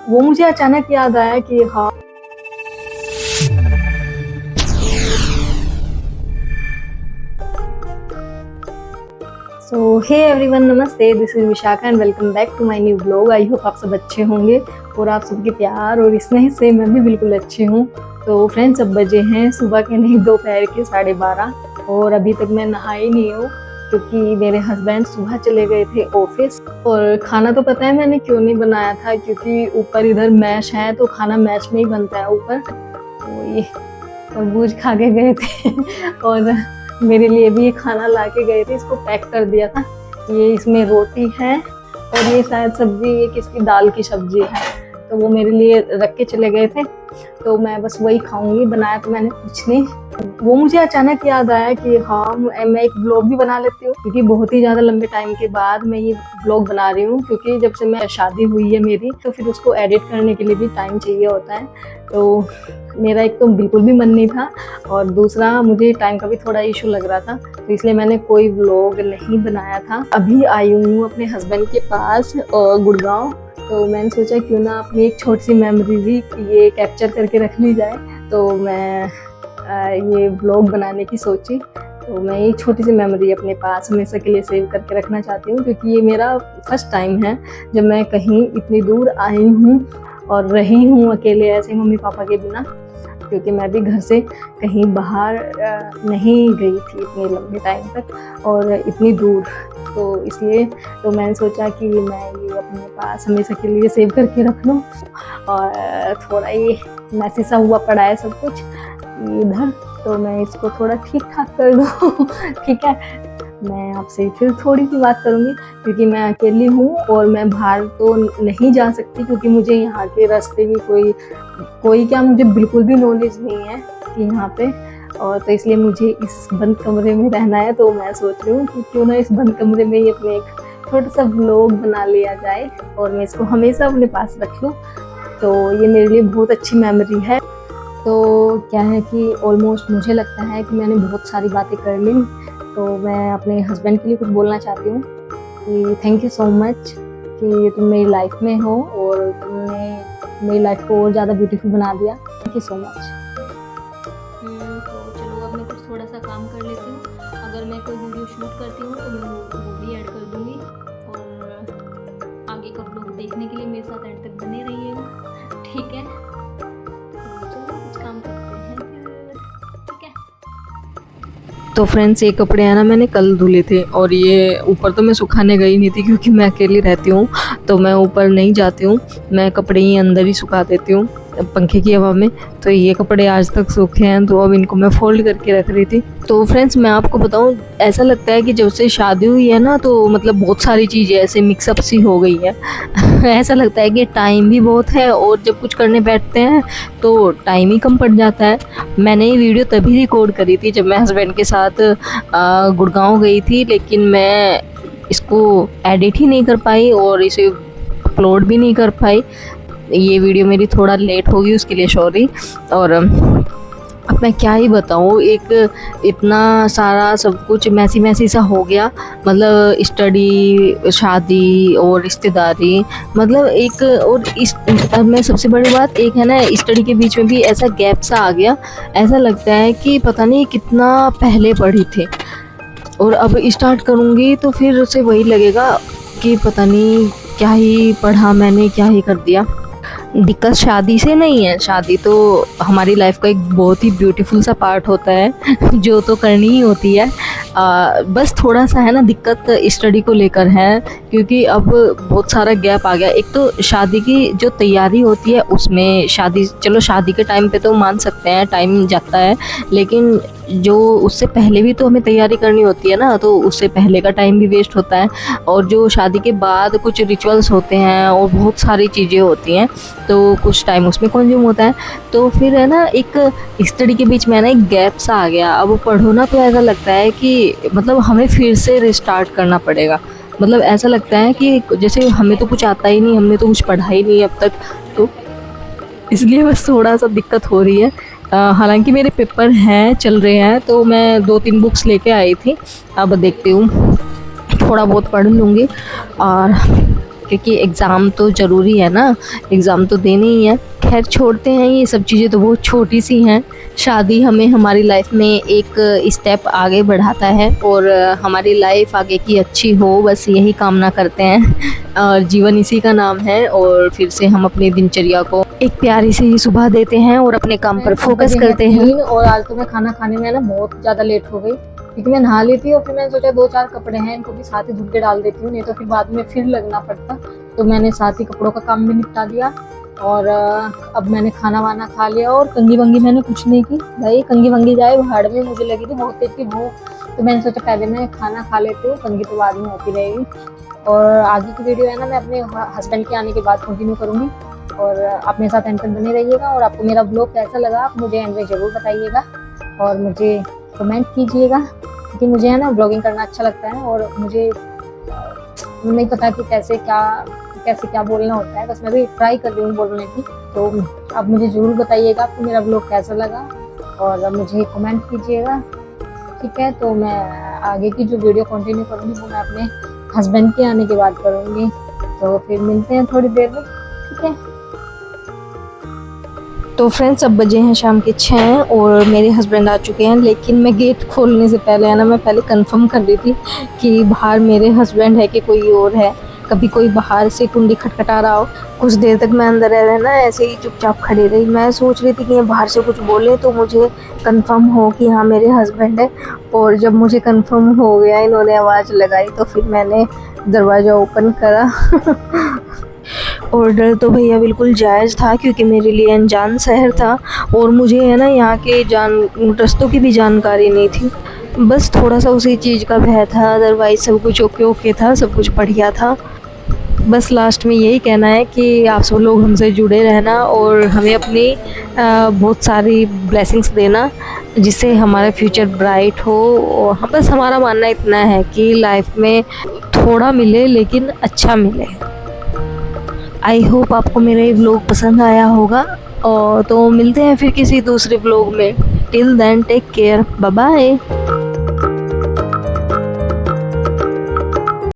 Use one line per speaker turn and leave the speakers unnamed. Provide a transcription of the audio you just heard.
वो मुझे अचानक याद आया कि हाँ, सो हे एवरीवन, नमस्ते, this is Vishakha and welcome back to my new blog. I hope आप सब अच्छे होंगे और आप सबके प्यार और स्नेह से मैं भी बिल्कुल अच्छी हूँ। तो फ्रेंड्स, अब बजे हैं सुबह के नहीं, दोपहर के 12:30 और अभी तक मैं नहाई नहीं हूँ क्योंकि मेरे हस्बैंड सुबह चले गए थे ऑफिस। और खाना तो पता है मैंने क्यों नहीं बनाया था, क्योंकि ऊपर इधर मैश है तो खाना मैश में ही बनता है ऊपर। तो ये तरबूज खा के गए थे और मेरे लिए भी ये खाना ला के गए थे, इसको पैक कर दिया था। ये इसमें रोटी है और ये शायद सब्जी, ये किसकी दाल की सब्जी है, तो वो मेरे लिए रख के चले गए थे। तो मैं बस वही खाऊंगी, बनाया तो मैंने कुछ नहीं। वो मुझे अचानक याद आया कि हाँ, मैं एक ब्लॉग भी बना लेती हूँ, क्योंकि बहुत ही ज़्यादा लंबे टाइम के बाद मैं ये ब्लॉग बना रही हूँ। क्योंकि जब से मैं शादी हुई है मेरी, तो फिर उसको एडिट करने के लिए भी टाइम चाहिए होता है। तो मेरा एक तो बिल्कुल भी मन नहीं था और दूसरा मुझे टाइम का भी थोड़ा इशू लग रहा था, तो इसलिए मैंने कोई व्लॉग नहीं बनाया था। अभी आई हूँ अपने हस्बैंड के पास गुड़गांव, तो मैंने सोचा क्यों ना अपनी एक छोटी सी मेमोरी भी ये कैप्चर करके रख ली जाए। तो मैं ये व्लॉग बनाने की सोची। तो मैं ये छोटी सी मेमोरी अपने पास हमेशा के लिए सेव करके रखना चाहती हूँ, क्योंकि ये मेरा फर्स्ट टाइम है जब मैं कहीं इतनी दूर आई हूँ और रही हूँ अकेले, ऐसे मम्मी पापा के बिना। क्योंकि मैं भी घर से कहीं बाहर नहीं गई थी इतने लंबे टाइम तक और इतनी दूर। तो इसलिए तो मैंने सोचा कि मैं ये अपने पास हमेशा के लिए सेव करके रख लूँ। और थोड़ा ये मैसी सा हुआ पड़ा है सब कुछ इधर, तो मैं इसको थोड़ा ठीक ठाक कर दूँ ठीक है। मैं आपसे फिर थोड़ी सी बात करूँगी, क्योंकि मैं अकेली हूँ और मैं बाहर तो नहीं जा सकती, क्योंकि मुझे यहाँ के रास्ते की कोई क्या मुझे बिल्कुल भी नॉलेज नहीं है कि यहाँ पे। और तो इसलिए मुझे इस बंद कमरे में रहना है। तो मैं सोच रही हूँ कि क्यों ना इस बंद कमरे में ही अपने एक छोटा सा व्लॉग बना लिया जाए और मैं इसको हमेशा अपने पास रख लूँ। तो ये मेरे लिए बहुत अच्छी मेमोरी है। तो क्या है कि ऑलमोस्ट मुझे लगता है कि मैंने बहुत सारी बातें कर ली। तो मैं अपने हस्बैंड के लिए कुछ बोलना चाहती हूँ कि थैंक यू सो मच कि तुम मेरी लाइफ में हो और तुमने मेरी लाइफ को और ज़्यादा ब्यूटीफुल बना दिया। Thank you so much. तो चलो, अब मैं कुछ थोड़ा सा काम कर लेती हूँ। अगर मैं कोई वीडियो शूट करती हूँ तो मैं वो भी ऐड कर दूँगी। और आगे का व्लॉग देखने के लिए मेरे साथ एंड तक बने रहिएगा, ठीक है। तो फ्रेंड्स, ये कपड़े हैं ना, मैंने कल धुले थे और ये ऊपर तो मैं सुखाने गई नहीं थी, क्योंकि मैं अकेली रहती हूँ तो मैं ऊपर नहीं जाती हूँ। मैं कपड़े ही अंदर ही सुखा देती हूँ पंखे की हवा में। तो ये कपड़े आज तक सूखे हैं, तो अब इनको मैं फोल्ड करके रख रही थी। तो फ्रेंड्स, मैं आपको बताऊं, ऐसा लगता है कि जब से शादी हुई है ना, तो मतलब बहुत सारी चीज़ें ऐसे मिक्सअप सी हो गई है ऐसा लगता है कि टाइम भी बहुत है और जब कुछ करने बैठते हैं तो टाइम ही कम पड़ जाता है। मैंने ये वीडियो तभी रिकॉर्ड करी थी जब मैं हस्बैंड के साथ गुड़गांव गई थी, लेकिन मैं इसको एडिट ही नहीं कर पाई और इसे अपलोड भी नहीं कर पाई। ये वीडियो मेरी थोड़ा लेट होगी, उसके लिए सॉरी। और अब मैं क्या ही बताऊँ, एक इतना सारा सब कुछ मैसी सा हो गया। मतलब स्टडी, शादी और रिश्तेदारी, मतलब एक और इस मैं सबसे बड़ी बात एक है ना, स्टडी के बीच में भी ऐसा गैप सा आ गया। ऐसा लगता है कि पता नहीं कितना पहले पढ़ी थी और अब स्टार्ट करूँगी तो फिर से वही लगेगा कि पता नहीं क्या ही पढ़ा मैंने, क्या ही कर दिया। दिक्कत शादी से नहीं है, शादी तो हमारी लाइफ का एक बहुत ही ब्यूटीफुल सा पार्ट होता है जो तो करनी ही होती है। बस थोड़ा सा है ना, दिक्कत स्टडी को लेकर है, क्योंकि अब बहुत सारा गैप आ गया। एक तो शादी की जो तैयारी होती है उसमें, चलो शादी के टाइम पे तो मान सकते हैं टाइम जाता है, लेकिन जो उससे पहले भी तो हमें तैयारी करनी होती है ना, तो उससे पहले का टाइम भी वेस्ट होता है। और जो शादी के बाद कुछ रिचुअल्स होते हैं और बहुत सारी चीज़ें होती हैं, तो कुछ टाइम उसमें कंज्यूम होता है। तो फिर है ना, एक स्टडी के बीच में ना एक गैप सा आ गया। अब पढ़ो ना तो ऐसा लगता है कि मतलब हमें फिर से रिस्टार्ट करना पड़ेगा। मतलब ऐसा लगता है कि जैसे हमें तो कुछ आता ही नहीं, हमने तो कुछ पढ़ा ही नहीं अब तक, तो इसलिए बस थोड़ा सा दिक्कत हो रही है। हालांकि मेरे पेपर हैं, चल रहे हैं, तो मैं 2-3 बुक्स लेके आई थी। अब देखती हूँ, थोड़ा बहुत पढ़ लूँगी और क्योंकि एग्ज़ाम तो ज़रूरी है ना, एग्ज़ाम तो देने ही है। खैर छोड़ते हैं, ये सब चीज़ें तो बहुत छोटी सी हैं। शादी हमें हमारी लाइफ में एक स्टेप आगे बढ़ाता है और हमारी लाइफ आगे की अच्छी हो, बस यही कामना करते हैं। और जीवन इसी का नाम है। और फिर से हम अपनी दिनचर्या को एक प्यारी सी सुबह देते हैं और अपने काम पर फोकस करते हैं। और आज तो मैं खाना खाने में ना बहुत ज़्यादा लेट हो गई, क्योंकि मैं नहा ली थी और फिर मैंने सोचा 2-4 कपड़े हैं इनको भी साथ ही धुल के डाल देती हूँ, नहीं तो फिर बाद में फिर लगना पड़ता। तो मैंने साथ ही कपड़ों का काम भी निपटा दिया और अब मैंने खाना वाना खा लिया। और कंघी वंगी मैंने कुछ नहीं की भाई, कंघी वंगी जाए भाड़ में, मुझे लगी थी बहुत तेज की भूख। तो मैंने सोचा पहले मैं खाना खा लेती हूँ, कंघी तो बाद में होती रहेगी। और आगे की वीडियो है ना मैं अपने हस्बैंड के आने के बाद कंटिन्यू करूँगी। और आप मेरे साथ एंड तक बने रहिएगा। और आपको मेरा ब्लॉग कैसा लगा आप मुझे एंड में ज़रूर बताइएगा और मुझे कमेंट कीजिएगा, क्योंकि मुझे है ना ब्लॉगिंग करना अच्छा लगता है और मुझे नहीं पता कि कैसे क्या बोलना होता है, बस मैं भी ट्राई कर रही हूँ बोलने की। तो आप मुझे ज़रूर बताइएगा आपको मेरा ब्लॉग कैसा लगा और मुझे कमेंट कीजिएगा, ठीक है। तो मैं आगे की जो वीडियो कंटिन्यू करूँगी वो मैं अपने हस्बैंड के आने के बाद करूँगी। तो फिर मिलते हैं थोड़ी देर में, ठीक है। तो फ्रेंड्स अब बजे हैं शाम के 6 और मेरे हस्बैंड आ चुके हैं, लेकिन मैं गेट खोलने से पहले है ना मैं पहले कंफर्म कर रही थी कि बाहर मेरे हस्बैंड है कि कोई और है। कभी कोई बाहर से कुंडी खटखटा रहा हो। कुछ देर तक मैं अंदर रह ना ऐसे ही चुपचाप खड़ी रही। मैं सोच रही थी कि ये बाहर से कुछ बोले तो मुझे कंफर्म हो कि हाँ मेरे हस्बैंड है। और जब मुझे कंफर्म हो गया, इन्होंने आवाज़ लगाई, तो फिर मैंने दरवाज़ा ओपन करा। और डर तो भैया बिल्कुल जायज़ था, क्योंकि मेरे लिए अनजान शहर था और मुझे है ना यहाँ के रास्तों की भी जानकारी नहीं थी। बस थोड़ा सा उसी चीज़ का भय था, अदरवाइज़ सब कुछ ओके था, सब कुछ बढ़िया था। बस लास्ट में यही कहना है कि आप सब लोग हमसे जुड़े रहना और हमें अपनी बहुत सारी ब्लेसिंग्स देना, जिससे हमारा फ्यूचर ब्राइट हो। और बस हमारा मानना इतना है कि लाइफ में थोड़ा मिले लेकिन अच्छा मिले। आई होप आपको मेरा ये व्लॉग पसंद आया होगा। और तो मिलते हैं फिर किसी दूसरे व्लॉग में। Till then take care, bye bye.